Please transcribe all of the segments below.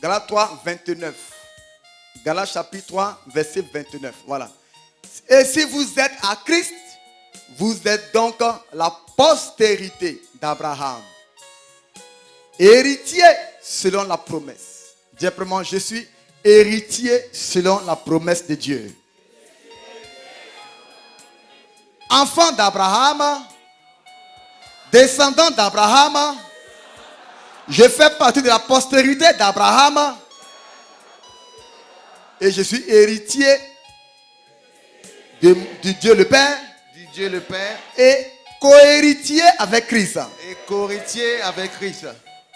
Galates 3, 29. Galates chapitre 3, verset 29. Voilà. Et si vous êtes à Christ, vous êtes donc la postérité d'Abraham. Héritier selon la promesse. Dis simplement, je suis héritier selon la promesse de Dieu. Enfant d'Abraham, descendant d'Abraham, je fais partie de la postérité d'Abraham et je suis héritier du Dieu le Père, et co-héritier avec Christ.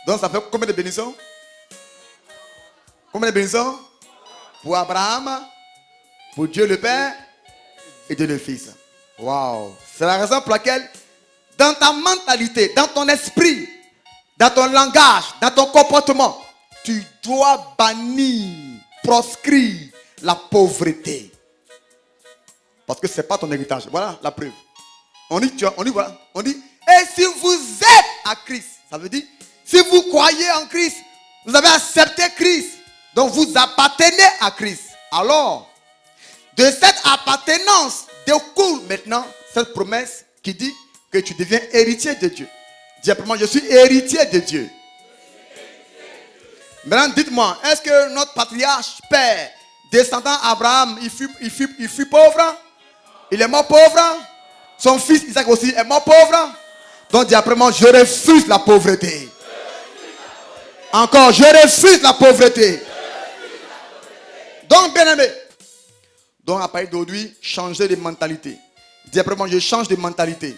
Donc ça fait combien de bénédictions? Combien de bénédictions? Pour Abraham, pour Dieu le Père et Dieu le Fils. Waouh! C'est la raison pour laquelle dans ta mentalité, dans ton esprit, dans ton langage, dans ton comportement, tu dois bannir, proscrire la pauvreté. Parce que ce n'est pas ton héritage. Voilà la preuve. On dit, et si vous êtes à Christ, ça veut dire, si vous croyez en Christ, vous avez accepté Christ, donc vous appartenez à Christ. Alors, de cette appartenance découle maintenant cette promesse qui dit que tu deviens héritier de Dieu. Dis simplement, je suis héritier de Dieu. Maintenant, dites-moi, est-ce que notre patriarche, père, descendant Abraham, il fut pauvre? Il est mort pauvre? Son fils Isaac aussi est mort pauvre? Donc, dis après moi, je refuse la pauvreté. Encore, je refuse la pauvreté. Donc, bien aimé. Donc, à partir d'aujourd'hui, changer de mentalité. Dis après moi, je change de mentalité.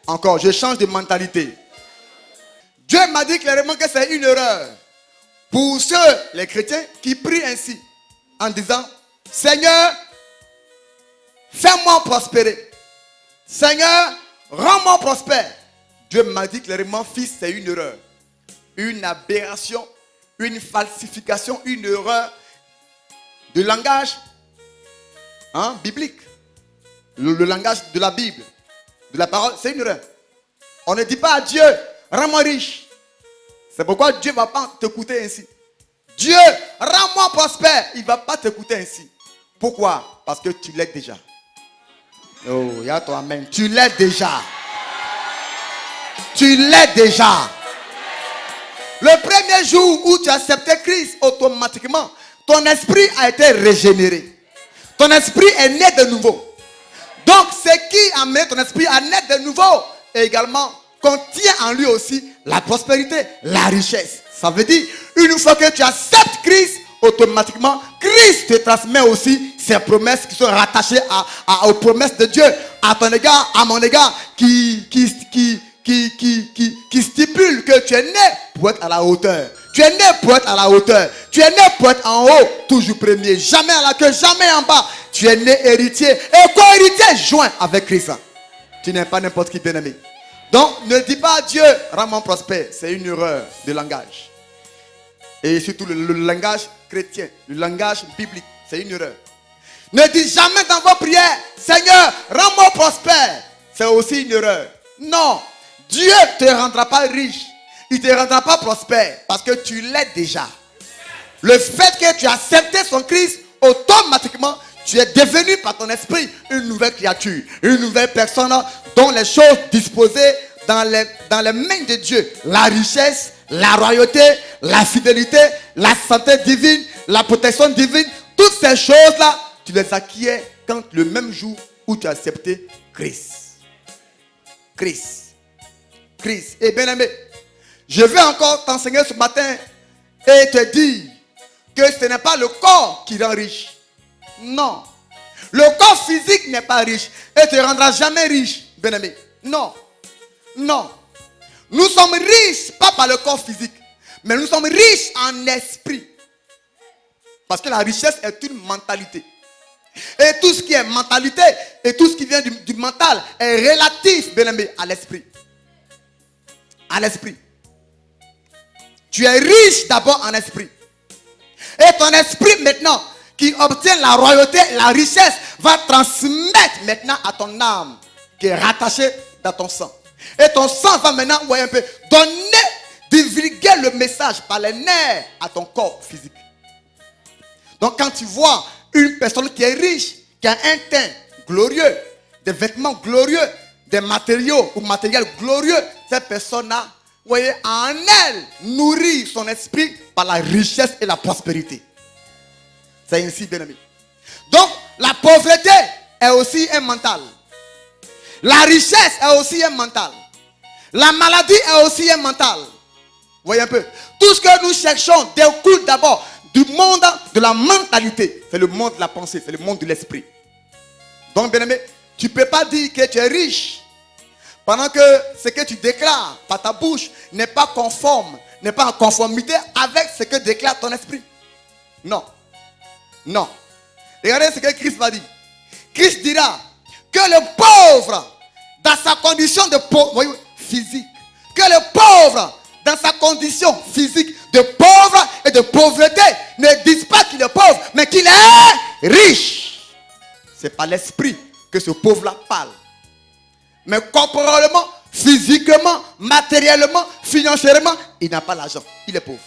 Encore, je change de mentalité. Dieu m'a dit clairement que c'est une erreur pour ceux, les chrétiens, qui prient ainsi, en disant, Seigneur, fais-moi prospérer. Seigneur, rends-moi prospère. Dieu m'a dit clairement, fils, c'est une erreur. Une aberration, une falsification, une erreur de langage biblique. Le langage de la Bible, de la parole, c'est une erreur. On ne dit pas à Dieu, rends-moi riche. C'est pourquoi Dieu ne va pas t'écouter ainsi. Dieu, rends-moi prospère. Il ne va pas t'écouter ainsi. Pourquoi? Parce que tu l'es déjà. Oh, il y a toi, amen. Tu l'es déjà. Tu l'es déjà. Le premier jour où tu as accepté Christ, automatiquement, ton esprit a été régénéré. Ton esprit est né de nouveau. Donc, ce qui amène ton esprit à naître de nouveau, et également, contient en lui aussi la prospérité, la richesse. Ça veut dire, une fois que tu acceptes Christ, automatiquement, Christ te transmet aussi ses promesses qui sont rattachées aux promesses de Dieu, à ton égard, à mon égard, qui stipule que tu es né pour être à la hauteur. Tu es né pour être à la hauteur. Tu es né pour être en haut, toujours premier. Jamais à la queue, jamais en bas. Tu es né héritier et co-héritier joint avec Christ. Tu n'es pas n'importe qui, bien-aimé. Donc, ne dis pas à Dieu, rends-moi prospère. C'est une erreur de langage. Et surtout le langage chrétien, le langage biblique, c'est une erreur. Ne dis jamais dans vos prières, Seigneur, rends-moi prospère. C'est aussi une erreur. Non, Dieu ne te rendra pas riche. Il ne te rendra pas prospère parce que tu l'es déjà. Le fait que tu as accepté son Christ, automatiquement, tu es devenu par ton esprit une nouvelle créature, une nouvelle personne dont les choses disposées dans les mains de Dieu, la richesse, la royauté, la fidélité, la santé divine, la protection divine, toutes ces choses-là, tu les acquiers quand le même jour où tu as accepté Christ. Christ. Et bien aimé, je vais encore t'enseigner ce matin et te dire que ce n'est pas le corps qui rend riche. Non. Le corps physique n'est pas riche et ne te rendra jamais riche, bien aimé. Non. Nous sommes riches, pas par le corps physique, mais nous sommes riches en esprit. Parce que la richesse est une mentalité. Et tout ce qui est mentalité et tout ce qui vient du mental est relatif, bien aimé, à l'esprit. À l'esprit. Tu es riche d'abord en esprit. Et ton esprit maintenant, qui obtient la royauté, la richesse, va transmettre maintenant à ton âme, qui est rattachée dans ton sang. Et ton sang va maintenant, voyez un peu, donner divulguer le message par les nerfs à ton corps physique. Donc quand tu vois une personne qui est riche, qui a un teint glorieux, des vêtements glorieux, des matériaux ou matériels glorieux, cette personne-là, vous voyez, en elle nourrit son esprit par la richesse et la prospérité. C'est ainsi, bien aimé. Donc, la pauvreté est aussi un mental. La richesse est aussi un mental. La maladie est aussi un mental. Vous voyez un peu. Tout ce que nous cherchons découle d'abord du monde de la mentalité. C'est le monde de la pensée, c'est le monde de l'esprit. Donc, bien aimé, tu ne peux pas dire que tu es riche pendant que ce que tu déclares par ta bouche n'est pas conforme, n'est pas en conformité avec ce que déclare ton esprit. Non. Non. Regardez ce que Christ va dire. Christ dira que le pauvre, dans sa condition de pauvre physique, que le pauvre, dans sa condition physique de pauvre et de pauvreté, ne dise pas qu'il est pauvre, mais qu'il est riche. C'est par l'esprit que ce pauvre-là parle. Mais corporellement, physiquement, matériellement, financièrement, il n'a pas l'argent. Il est pauvre.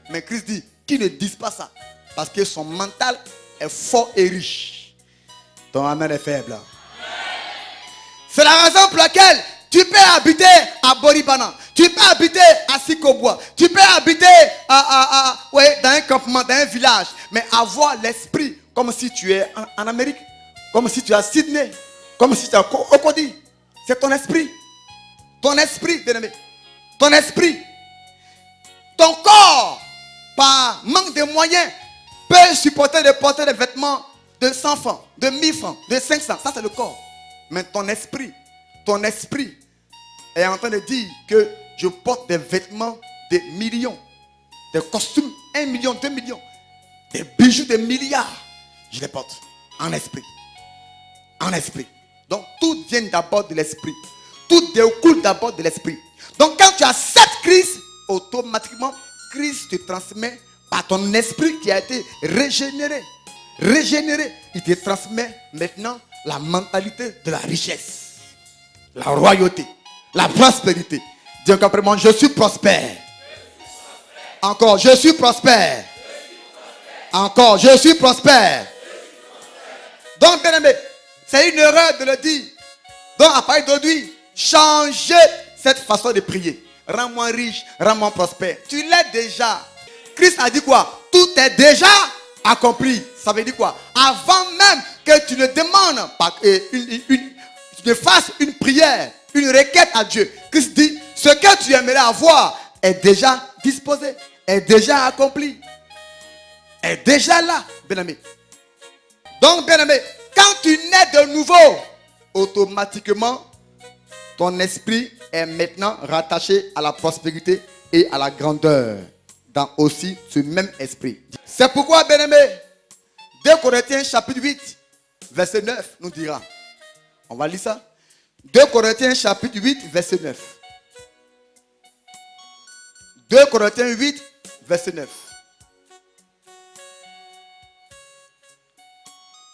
Mais Christ dit qu'il ne dise pas ça. Parce que son mental est fort et riche. Ton amen est faible. C'est la raison pour laquelle tu peux habiter à Boribana. Tu peux habiter à Sikobois. Tu peux habiter dans un campement, dans un village. Mais avoir l'esprit comme si tu es en Amérique. Comme si tu es à Sydney. Comme si tu es à Cocody. C'est ton esprit. Ton esprit, bien-aimé. Ton esprit. Ton corps, par manque de moyens, peut supporter de porter des vêtements de 100 francs, de 1000 francs, de 500. Ça, c'est le corps. Mais ton esprit est en train de dire que je porte des vêtements de millions, des costumes 1 million, 2 millions, des bijoux de milliards. Je les porte en esprit. En esprit. Donc, tout vient d'abord de l'esprit. Tout découle d'abord de l'esprit. Donc, quand tu as cette crise, automatiquement, Christ te transmet par ton esprit qui a été régénéré. Régénéré. Il te transmet maintenant la mentalité de la richesse, la royauté, la prospérité. Dis encore après moi, je suis prospère. Encore, je suis prospère. Encore, je suis prospère. Donc, bien aimé, c'est une erreur de le dire. Donc, à partir d'aujourd'hui, changez cette façon de prier. Rends-moi riche, rends-moi prospère. Tu l'es déjà. Christ a dit quoi? Tout est déjà accompli. Ça veut dire quoi? Avant même que tu ne demandes, tu ne fasses une prière, une requête à Dieu. Christ dit, ce que tu aimerais avoir est déjà disposé, est déjà accompli, est déjà là, bien-aimé. Donc, bien-aimé, quand tu nais de nouveau, automatiquement, ton esprit est maintenant rattaché à la prospérité et à la grandeur. Dans aussi ce même esprit. C'est pourquoi, bien-aimé, 2 Corinthiens chapitre 8, verset 9 nous dira. On va lire ça. 2 Corinthiens chapitre 8, verset 9. 2 Corinthiens 8, verset 9.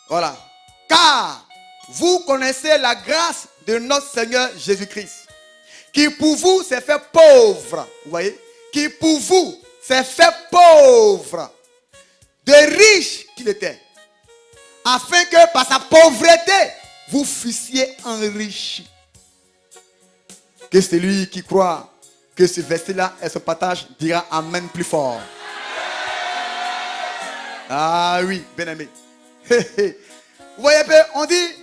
Voilà. Car vous connaissez la grâce de notre Seigneur Jésus-Christ, qui pour vous s'est fait pauvre. Vous voyez? Qui pour vous s'est fait pauvre, de riche qu'il était, afin que par sa pauvreté, vous fussiez enrichis. Que celui qui croit que ce verset-là est son partage dira Amen plus fort. Ah oui, bien aimé. Vous voyez, on dit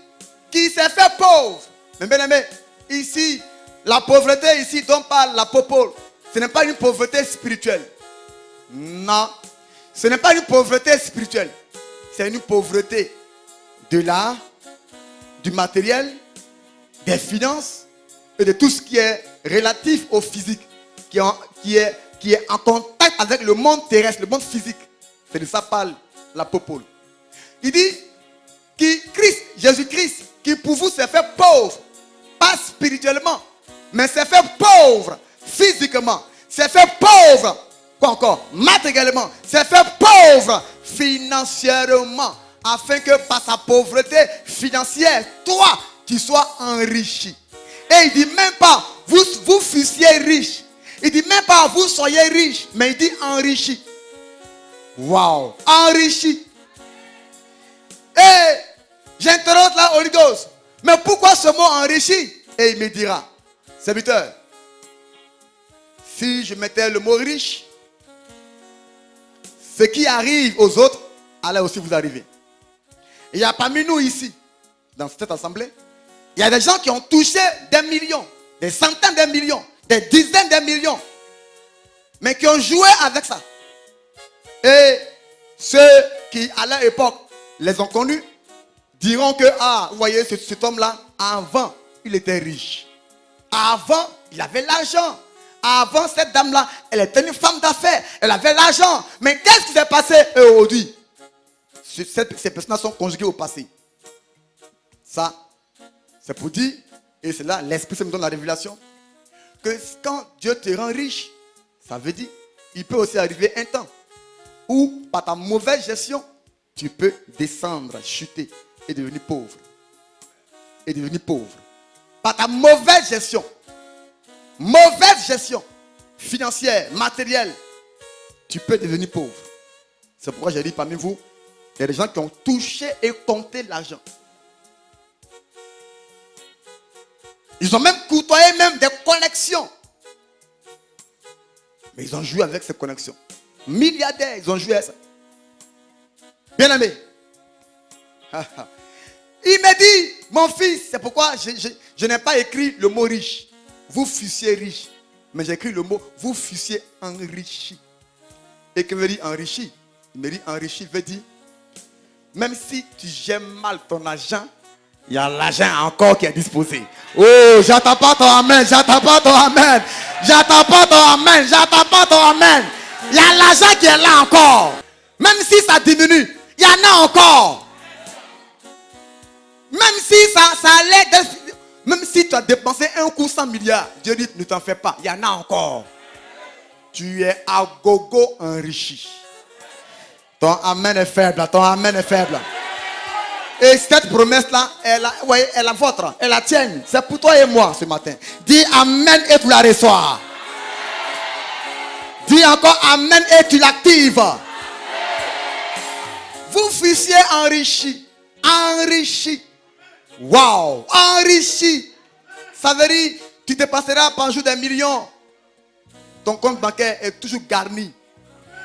qu'il s'est fait pauvre. Mais bien aimé, ici, la pauvreté ici dont parle la popole, ce n'est pas une pauvreté spirituelle. Non, ce n'est pas une pauvreté spirituelle. C'est une pauvreté de l'art, du matériel, des finances et de tout ce qui est relatif au physique, qui est en contact avec le monde terrestre, le monde physique. C'est de ça parle la popole. Il dit que Jésus-Christ, qui pour vous s'est fait pauvre, pas spirituellement, mais s'est fait pauvre physiquement, s'est fait pauvre. Quoi encore? Matériellement, s'est fait pauvre financièrement, afin que par sa pauvreté financière, toi, tu sois enrichi. Et il dit même pas, vous fussiez riche. Il dit même pas vous soyez riches, mais il dit enrichi. Waouh, enrichi. Et j'interroge là Holy Ghost. Mais pourquoi ce mot enrichi? Et il me dira, serviteur, si je mettais le mot riche, ce qui arrive aux autres allait aussi vous arriver. Il y a parmi nous ici, dans cette assemblée, il y a des gens qui ont touché des millions, des centaines de millions, des dizaines de millions, mais qui ont joué avec ça. Et ceux qui, à leur époque, les ont connus, diront que, ah, vous voyez, cet homme-là, avant, il était riche. Avant, il avait l'argent. Avant, cette dame-là, elle était une femme d'affaires. Elle avait l'argent. Mais qu'est-ce qui s'est passé aujourd'hui? Ces personnes sont conjuguées au passé. Ça, c'est pour dire, et c'est là, l'Esprit me donne la révélation, que quand Dieu te rend riche, ça veut dire, il peut aussi arriver un temps où, par ta mauvaise gestion, tu peux descendre, chuter et devenir pauvre. Et devenir pauvre. Par ta mauvaise gestion financière, matérielle, tu peux devenir pauvre. C'est pourquoi j'ai dit parmi vous, il y a des gens qui ont touché et compté l'argent. Ils ont même côtoyé même des connexions. Mais ils ont joué avec ces connexions. Milliardaires, ils ont joué à ça. Bien aimé. Il me dit, mon fils, c'est pourquoi je n'ai pas écrit le mot riche. Vous fussiez riche. Mais j'ai écrit le mot, vous fussiez enrichi. Et que veut dire enrichi? Il me dit enrichi veut dire, même si tu gères mal ton argent, il y a l'argent encore qui est disposé. Oh, j'attends pas ton amen, j'attends pas ton amen. J'attends pas ton amen, j'attends pas ton amen. Il y a l'argent qui est là encore. Même si ça diminue, il y en a encore. Même si ça allait, même si tu as dépensé un coup 100 milliards, Dieu dit ne t'en fais pas, il y en a encore. Tu es à gogo enrichi. Ton amen est faible, ton amen est faible. Et cette promesse-là, elle est la vôtre, elle la tienne. C'est pour toi et moi ce matin. Dis amen et tu la reçois. Dis encore amen et tu l'actives. Vous fussiez enrichi. Enrichi. Wow. Enrichi. Ça veut dire, tu te passeras par jour des millions. Ton compte bancaire est toujours garni,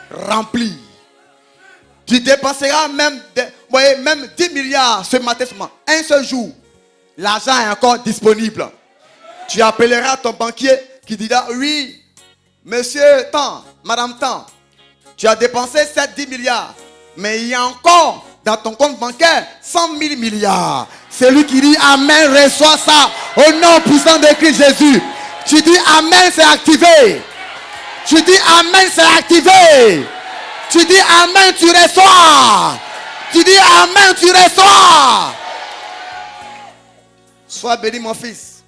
rempli. Tu dépenseras même, même 10 milliards ce matin seulement. Un seul jour. L'argent est encore disponible. Tu appelleras ton banquier qui dira, oui, monsieur Tant, madame Tant, tu as dépensé 10 milliards. Mais il y a encore dans ton compte bancaire 100 000 milliards. Celui qui dit amen reçoit ça au nom puissant de Christ Jésus. Tu dis amen, c'est activé. Tu dis amen, c'est activé. Tu dis amen, tu reçois. Tu dis amen, tu reçois. Sois béni mon fils.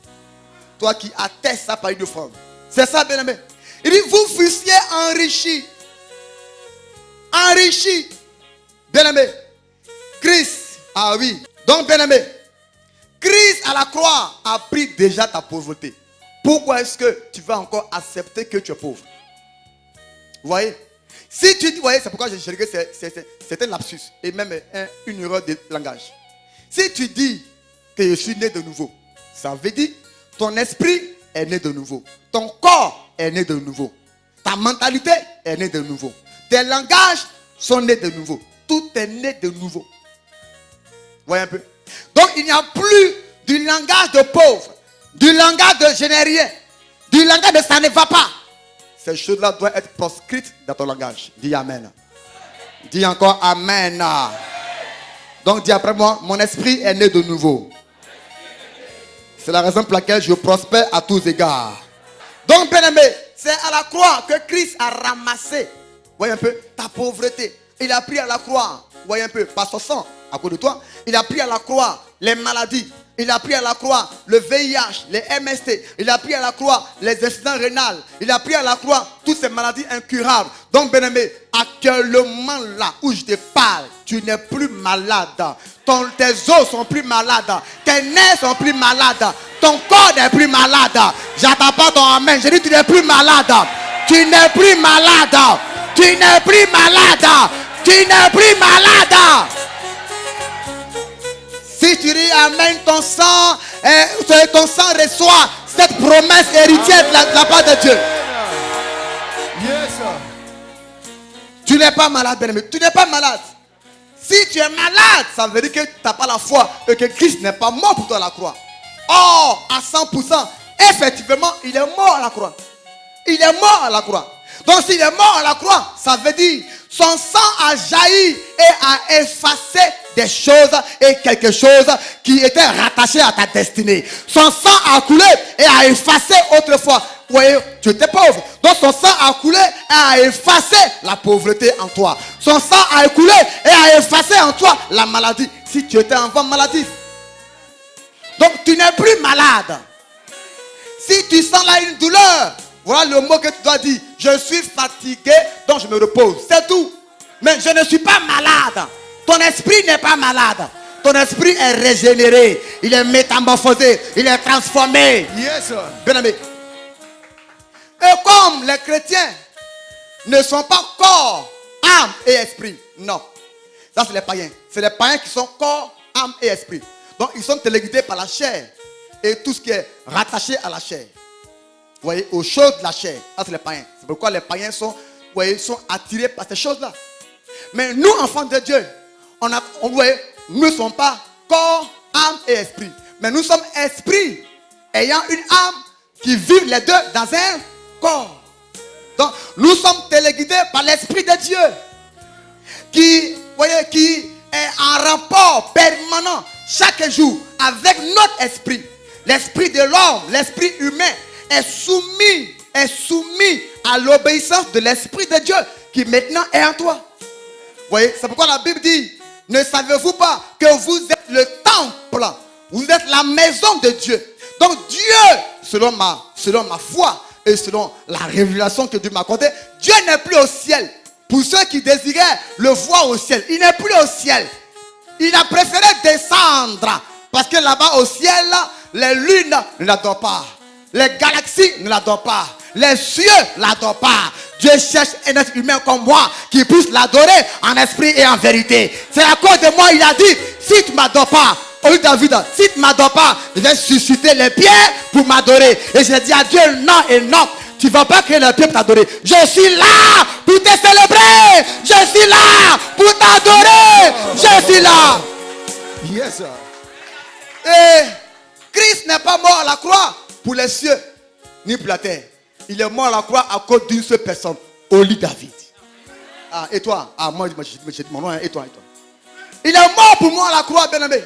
Toi qui attestes ça par une forme. C'est ça, bien aimé. Il dit vous fussiez enrichis. Enrichis. Bien aimé. Christ. Ah oui. Donc bien aimé. Christ à la croix a pris déjà ta pauvreté. Pourquoi est-ce que tu vas encore accepter que tu es pauvre? Vous voyez? Si tu dis, vous voyez, c'est pourquoi j'ai dit que c'est un lapsus et même une erreur de langage. Si tu dis que je suis né de nouveau, ça veut dire ton esprit est né de nouveau. Ton corps est né de nouveau. Ta mentalité est née de nouveau. Tes langages sont nés de nouveau. Tout est né de nouveau. Vous voyez un peu? Donc il n'y a plus du langage de pauvre, du langage de je n'ai rien, du langage de ça ne va pas. Ces choses-là doivent être proscrites dans ton langage. Dis amen. Dis encore amen. Donc dis après moi, mon esprit est né de nouveau. C'est la raison pour laquelle je prospère à tous égards. Donc bien aimé, c'est à la croix que Christ a ramassé, voyez un peu, ta pauvreté. Il a pris à la croix, voyez un peu, par son sang, à cause de toi. Il a pris à la croix les maladies. Il a pris à la croix le VIH, les MST. Il a pris à la croix les incidents rénales. Il a pris à la croix toutes ces maladies incurables. Donc, bien aimé, actuellement là où je te parle, tu n'es plus malade. Tes os sont plus malades. Tes nerfs sont plus malades. Ton corps n'est plus malade. J'attends pas ton amen. Je dis tu n'es plus malade. Tu n'es plus malade. Tu n'es plus malade. Tu n'es plus malade. Si tu dis amen, ton sang reçoit cette promesse héritière de la part de Dieu. Yes. Tu n'es pas malade, bien-aimé. Tu n'es pas malade. Si tu es malade, ça veut dire que tu n'as pas la foi et que Christ n'est pas mort pour toi à la croix. Or, à 100%, effectivement, il est mort à la croix. Il est mort à la croix. Donc, s'il est mort à la croix, ça veut dire son sang a jailli et a effacé des choses et quelque chose qui était rattaché à ta destinée. Son sang a coulé et a effacé autrefois. Vous voyez, tu étais pauvre. Donc son sang a coulé et a effacé la pauvreté en toi. Son sang a coulé et a effacé en toi la maladie. Si tu étais enfant maladif. Donc tu n'es plus malade. Si tu sens là une douleur, voilà le mot que tu dois dire. Je suis fatigué, donc je me repose. C'est tout. Mais je ne suis pas malade. Ton esprit n'est pas malade. Ton esprit est régénéré. Il est métamorphosé. Il est transformé. Yes. Bien aimé. Et comme les chrétiens ne sont pas corps, âme et esprit. Non. Ça c'est les païens. C'est les païens qui sont corps, âme et esprit. Donc ils sont téléguidés par la chair. Et tout ce qui est rattaché à la chair. Vous voyez, aux choses de la chair. Ça c'est les païens. C'est pourquoi les païens sont attirés par ces choses-là. Mais nous, enfants de Dieu, nous ne sommes pas corps, âme et esprit. Mais nous sommes esprits ayant une âme qui vit les deux dans un corps. Donc, nous sommes téléguidés par l'Esprit de Dieu qui est en rapport permanent chaque jour avec notre esprit. L'esprit de l'homme, l'esprit humain est soumis à l'obéissance de l'Esprit de Dieu qui maintenant est en toi. Vous voyez, c'est pourquoi la Bible dit, ne savez-vous pas que vous êtes le temple, vous êtes la maison de Dieu. Donc Dieu, selon ma foi et selon la révélation que Dieu m'a accordée, Dieu n'est plus au ciel. Pour ceux qui désiraient le voir au ciel, il n'est plus au ciel. Il a préféré descendre parce que là-bas au ciel, les lunes ne l'adorent pas, les galaxies ne l'adorent pas, les cieux ne l'adorent pas. Dieu cherche un être humain comme moi qui puisse l'adorer en esprit et en vérité. C'est à cause de moi, il a dit, si tu ne m'adores pas, oh David, si tu ne m'adores pas, je vais susciter les pierres pour m'adorer. Et j'ai dit à Dieu, non et non. Tu ne vas pas créer les pierres pour t'adorer. Je suis là pour te célébrer. Je suis là pour t'adorer. Je suis là. Yes. Et Christ n'est pas mort à la croix pour les cieux ni pour la terre. Il est mort à la croix à cause d'une seule personne, Oli David. Ah, et toi? Ah, moi, je dis mon nom, hein, et toi? Il est mort pour moi à la croix, bien-aimé.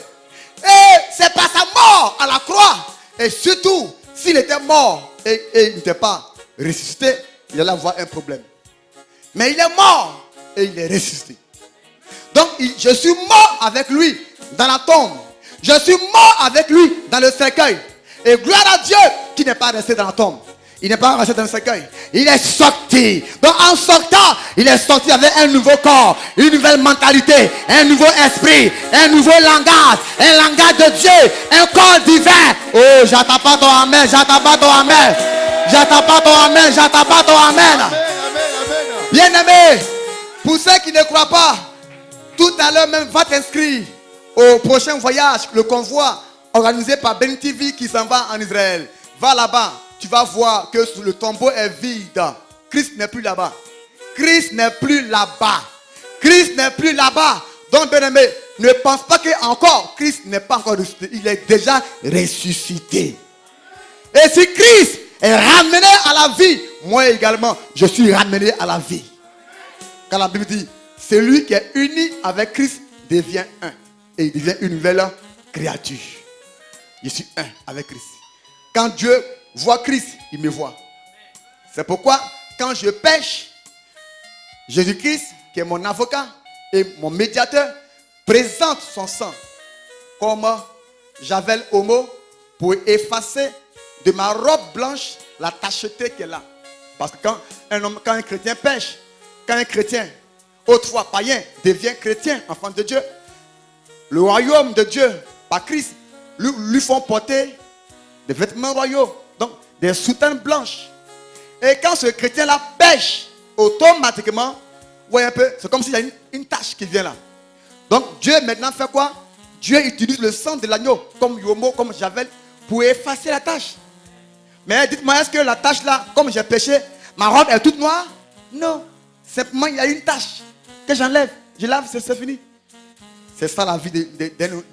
Et c'est par sa mort à la croix. Et surtout, s'il était mort et il n'était pas ressuscité, il allait avoir un problème. Mais il est mort et il est ressuscité. Donc, je suis mort avec lui dans la tombe. Je suis mort avec lui dans le cercueil. Et gloire à Dieu qui n'est pas resté dans la tombe. Il n'est pas resté dans le cercueil. Il est sorti. Donc en sortant, il est sorti avec un nouveau corps, une nouvelle mentalité, un nouveau esprit, un nouveau langage, un langage de Dieu, un corps divin. Oh, j'attends pas ton amen, j'attends pas ton amen. J'attends pas ton amen, j'attends pas ton amen. Bien aimé, pour ceux qui ne croient pas, tout à l'heure même, va t'inscrire au prochain voyage, le convoi organisé par Ben TV qui s'en va en Israël. Va là-bas. Tu vas voir que le tombeau est vide. Christ n'est plus là-bas. Christ n'est plus là-bas. Christ n'est plus là-bas. Donc, bien aimé, ne pense pas que encore Christ n'est pas encore ressuscité. Il est déjà ressuscité. Et si Christ est ramené à la vie, moi également, je suis ramené à la vie. Car la Bible dit, celui qui est uni avec Christ devient un. Et il devient une nouvelle créature. Je suis un avec Christ. Quand Dieu voit Christ, il me voit. C'est pourquoi, quand je pêche, Jésus-Christ, qui est mon avocat et mon médiateur, présente son sang comme javel homo pour effacer de ma robe blanche la tacheté qu'elle a. Parce que quand un chrétien pêche, quand un chrétien, autrefois païen, devient chrétien, enfant de Dieu, le royaume de Dieu, par Christ, lui font porter des vêtements royaux, donc des soutanes blanches. Et quand ce chrétien-là pêche, automatiquement, vous voyez un peu, c'est comme s'il y a une tache qui vient là. Donc Dieu maintenant fait quoi? Dieu utilise le sang de l'agneau, comme Yomo, comme Javel, pour effacer la tache. Mais dites-moi, est-ce que la tache là, comme j'ai péché, ma robe est toute noire? Non. Simplement, il y a une tache que j'enlève. Je lave, c'est fini. C'est ça la vie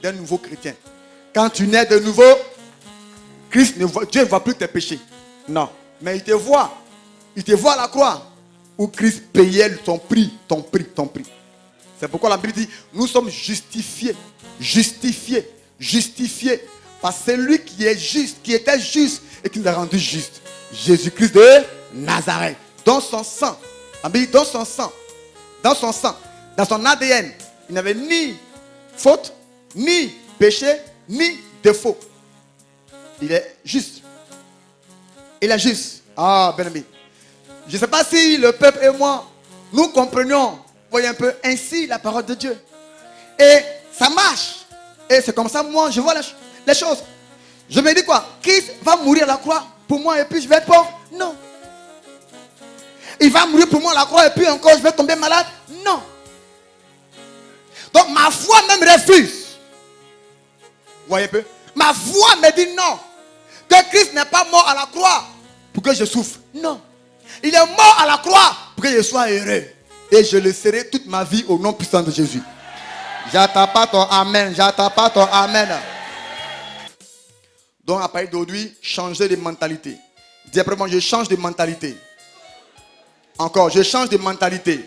d'un nouveau chrétien. Quand tu nais de nouveau, Dieu ne voit plus tes péchés. Non. Mais il te voit. Il te voit à la croix. Où Christ payait ton prix. C'est pourquoi la Bible dit, nous sommes justifiés par celui qui est juste, qui était juste et qui nous a rendu juste. Jésus-Christ de Nazareth. Dans son sang. La Bible dit, dans son sang, dans son ADN, il n'avait ni faute, ni péché, ni défaut. Il est juste. Il est juste. Ah, bien-aimé. Je ne sais pas si le peuple et moi, nous comprenions, voyez un peu, ainsi la parole de Dieu. Et ça marche. Et c'est comme ça, moi, je vois les choses. Je me dis quoi? Christ va mourir à la croix pour moi et puis je vais être pauvre? Non. Il va mourir pour moi à la croix et puis encore je vais tomber malade? Non. Donc ma foi même refuse. Vous voyez un peu? Ma foi me dit non. Que Christ n'est pas mort à la croix pour que je souffre. Non. Il est mort à la croix pour que je sois heureux. Et je le serai toute ma vie au nom puissant de Jésus. J'attends pas ton amen. Donc à partir d'aujourd'hui, changer de mentalité. Dis après moi, je change de mentalité. Encore, je change de mentalité.